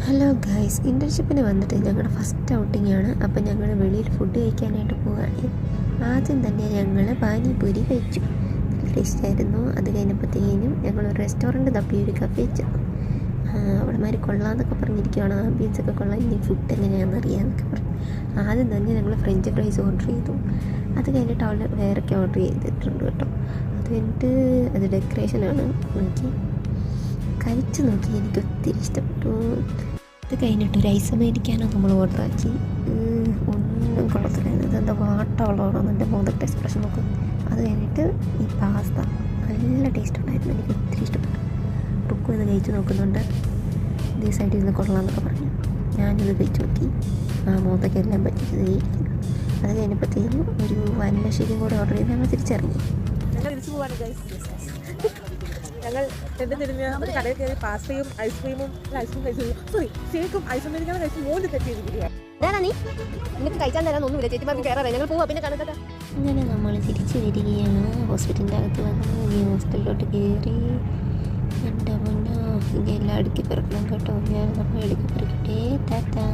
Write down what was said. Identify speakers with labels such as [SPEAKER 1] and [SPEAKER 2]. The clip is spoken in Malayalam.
[SPEAKER 1] ഹലോ ഗൈസ്, ഇൻറ്റേൺഷിപ്പിന് വന്നിട്ട് ഞങ്ങളുടെ ഫസ്റ്റ് ഔട്ടിങ്ങാണ്. അപ്പം ഞങ്ങൾ വെളിയിൽ ഫുഡ് കഴിക്കാനായിട്ട് പോവുകയാണ്. ആദ്യം തന്നെ ഞങ്ങൾ പാനിപൂരി കഴിച്ചു. നല്ല ടേസ്റ്റായിരുന്നു. അത് കഴിഞ്ഞപ്പോഴത്തേനും ഞങ്ങൾ ഒരു റെസ്റ്റോറൻറ്റ് തപ്പി ഒരു കഫേ ചെന്നു. അവിടെമാർ കൊള്ളാമെന്നൊക്കെ പറഞ്ഞിരിക്കുകയാണ്. ആംബിയൻസൊക്കെ കൊള്ളാം, ഇനി ഫുഡ് എങ്ങനെയാണെന്ന് അറിയാമെന്നൊക്കെ പറഞ്ഞു. ആദ്യം തന്നെ ഞങ്ങൾ ഫ്രഞ്ച് ഫ്രൈസ് ഓർഡർ ചെയ്തു. അത് കഴിഞ്ഞിട്ട് അവൾ വേറൊക്കെ ഓർഡർ ചെയ്തിട്ടുണ്ട് കേട്ടോ. അത് കഴിഞ്ഞിട്ട് അത് ഡെക്കറേഷനാണ്. കഴിച്ചു നോക്കി, എനിക്ക് ഒത്തിരി ഇഷ്ടപ്പെട്ടു. ഇത് കഴിഞ്ഞിട്ട് ഒരു ഐസ് മേടിക്കാനോ നമ്മൾ ഓർഡറാക്കി. ഒന്നും കൊള്ളത്തില്ലായിരുന്നു. ഇതെന്താ വാട്ടമുള്ളതാണോ എൻ്റെ മുഖത്തെ എക്സ്പ്രഷൻ നോക്കും. അത് കഴിഞ്ഞിട്ട് ഈ പാസ്ത നല്ല ടേസ്റ്റ് ഉണ്ടായിരുന്നു, എനിക്ക് ഒത്തിരി ഇഷ്ടപ്പെട്ടു. റുക്കും ഇത് കഴിച്ച് നോക്കുന്നുണ്ട്. ഇതേ സൈഡിൽ നിന്ന് കൊള്ളാമെന്നൊക്കെ പറഞ്ഞു. ഞാനിത് കഴിച്ച് നോക്കി. മുഖത്തൊക്കെല്ലാം പറ്റിച്ചത്. അത് കഴിഞ്ഞപ്പോഴത്തേനും ഒരു വന്നശ്ശേരിയും കൂടെ ഓർഡർ ചെയ്ത് ഞങ്ങൾ തിരിച്ചിറങ്ങി.
[SPEAKER 2] ഞങ്ങൾ തിരിഞ്ഞ് ഒരു കടയിൽ കയറി പാസ്തയും ഐസ്ക്രീമും കഴിച്ചു. ഷേക്കും ഐസ് അമേരിക്കാണ് കഴിച്ച് 3 തെറ്റ് ചെയ്തിരിക്കുകയാണ്.
[SPEAKER 3] കഴിച്ചാൽ തരാനൊന്നുമില്ല, ചേച്ചിമാർക്ക് കയറാതെ ഞങ്ങൾ പോവാ. പിന്നെ കണക്കട്ടെ.
[SPEAKER 1] അങ്ങനെ നമ്മൾ തിരിച്ചു വരികയാണ്. ഹോസ്പിറ്റലിൻ്റെ അകത്ത് വന്ന് ഈ ഹോസ്റ്റലിലോട്ട് കയറി. എൻ്റെ മുന്നോ ഇങ്ങനെ എല്ലാം അടുക്കി പെറുക്കണം കേട്ടോ. ഞാൻ നമ്മൾ അടുക്കി പെറുക്കട്ടെ. ടാറ്റാ.